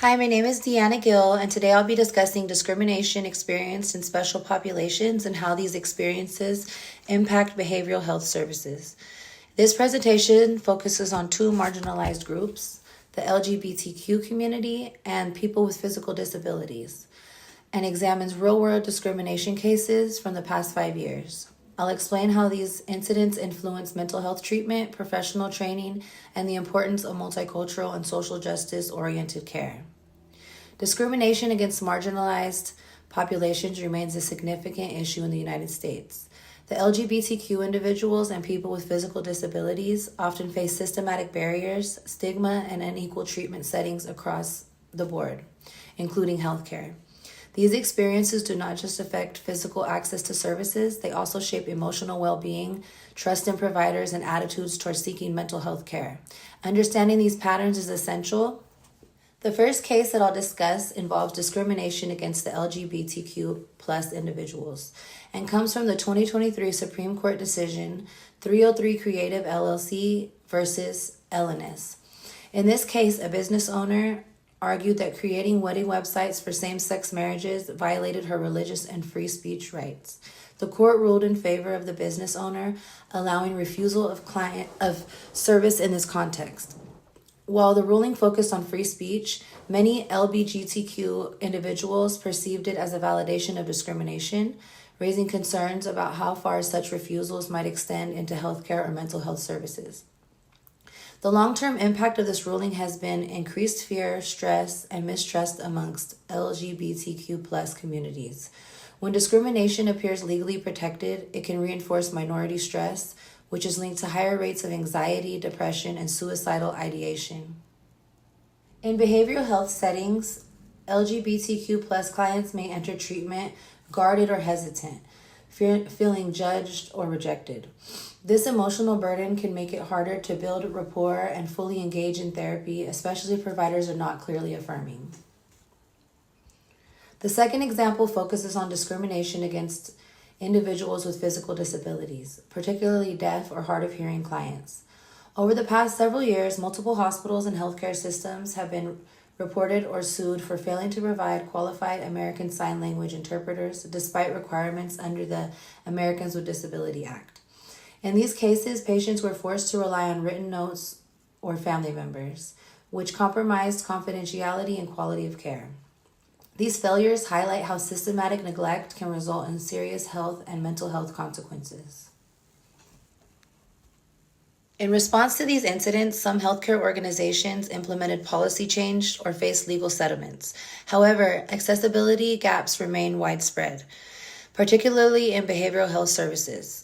Hi, my name is Deanna Gill, and today I'll be discussing discrimination experienced in special populations and how these experiences impact behavioral health services. This presentation focuses on two marginalized groups, the LGBTQ community and people with physical disabilities, and examines real-world discrimination cases from the past 5 years. I'll explain how these incidents influence mental health treatment, professional training, and the importance of multicultural and social justice-oriented care. Discrimination against marginalized populations remains a significant issue in the United States. The LGBTQ individuals and people with physical disabilities often face systematic barriers, stigma, and unequal treatment settings across the board, including healthcare. These experiences do not just affect physical access to services, they also shape emotional well-being, trust in providers, and attitudes towards seeking mental health care. Understanding these patterns is essential. The first case that I'll discuss involves discrimination against the LGBTQ plus individuals and comes from the 2023 Supreme Court decision 303 Creative LLC versus LNS. In this case, a business owner argued that creating wedding websites for same-sex marriages violated her religious and free speech rights. The court ruled in favor of the business owner, allowing refusal of service in this context. While the ruling focused on free speech, many LGBTQ individuals perceived it as a validation of discrimination, raising concerns about how far such refusals might extend into healthcare or mental health services. The long-term impact of this ruling has been increased fear, stress, and mistrust amongst LGBTQ plus communities. When discrimination appears legally protected, it can reinforce minority stress, which is linked to higher rates of anxiety, depression, and suicidal ideation. In behavioral health settings, LGBTQ plus clients may enter treatment guarded or hesitant, feeling judged or rejected. This emotional burden can make it harder to build rapport and fully engage in therapy, especially if providers are not clearly affirming. The second example focuses on discrimination against individuals with physical disabilities, particularly deaf or hard of hearing clients. Over the past several years, multiple hospitals and healthcare systems have been reported or sued for failing to provide qualified American Sign Language interpreters despite requirements under the Americans with Disability Act. In these cases, patients were forced to rely on written notes or family members, which compromised confidentiality and quality of care. These failures highlight how systematic neglect can result in serious health and mental health consequences. In response to these incidents, some healthcare organizations implemented policy change or faced legal settlements. However, accessibility gaps remain widespread, particularly in behavioral health services.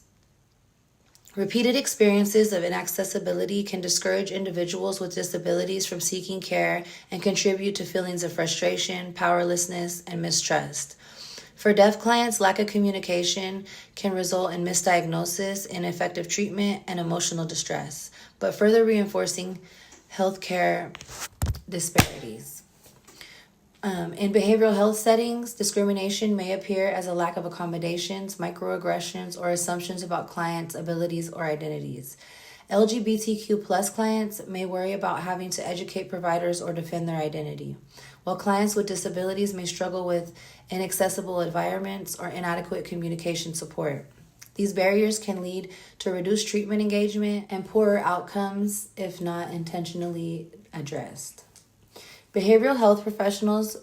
Repeated experiences of inaccessibility can discourage individuals with disabilities from seeking care and contribute to feelings of frustration, powerlessness, and mistrust. For deaf clients, lack of communication can result in misdiagnosis, ineffective treatment, and emotional distress, but further reinforcing healthcare disparities. In behavioral health settings, discrimination may appear as a lack of accommodations, microaggressions, or assumptions about clients' abilities or identities. LGBTQ plus clients may worry about having to educate providers or defend their identity, while clients with disabilities may struggle with inaccessible environments or inadequate communication support. These barriers can lead to reduced treatment engagement and poorer outcomes if not intentionally addressed. Behavioral health professionals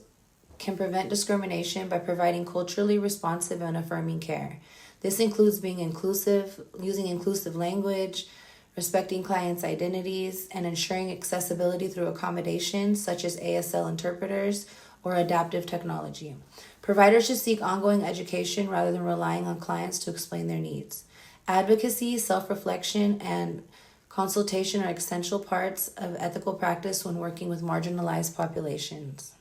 can prevent discrimination by providing culturally responsive and affirming care. This includes being inclusive, using inclusive language, respecting clients' identities, and ensuring accessibility through accommodations such as ASL interpreters or adaptive technology. Providers should seek ongoing education rather than relying on clients to explain their needs. Advocacy, self-reflection, and consultation are essential parts of ethical practice when working with marginalized populations.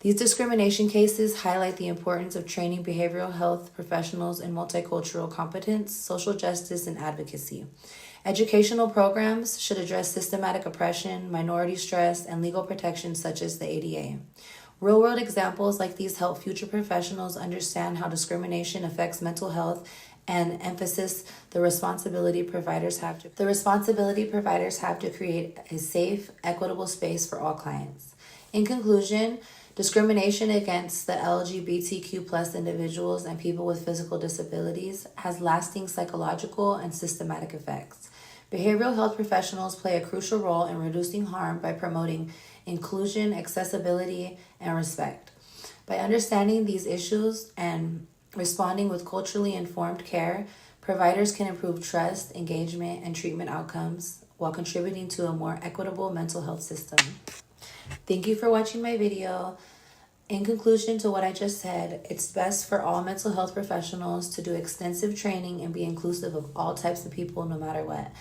These discrimination cases highlight the importance of training behavioral health professionals in multicultural competence, social justice, and advocacy. Educational programs should address systematic oppression, minority stress, and legal protections such as the ADA. Real-world examples like these help future professionals understand how discrimination affects mental health and emphasize the responsibility providers have to create a safe, equitable space for all clients. In conclusion, discrimination against the LGBTQ plus individuals and people with physical disabilities has lasting psychological and systematic effects. Behavioral health professionals play a crucial role in reducing harm by promoting inclusion, accessibility, and respect. By understanding these issues and responding with culturally informed care, providers can improve trust, engagement, and treatment outcomes while contributing to a more equitable mental health system. Thank you for watching my video. In conclusion to what I just said, it's best for all mental health professionals to do extensive training and be inclusive of all types of people no matter what.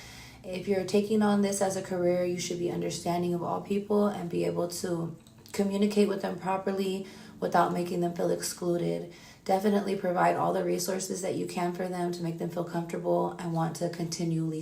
If you're taking on this as a career, you should be understanding of all people and be able to communicate with them properly without making them feel excluded. Definitely provide all the resources that you can for them to make them feel comfortable and want to continually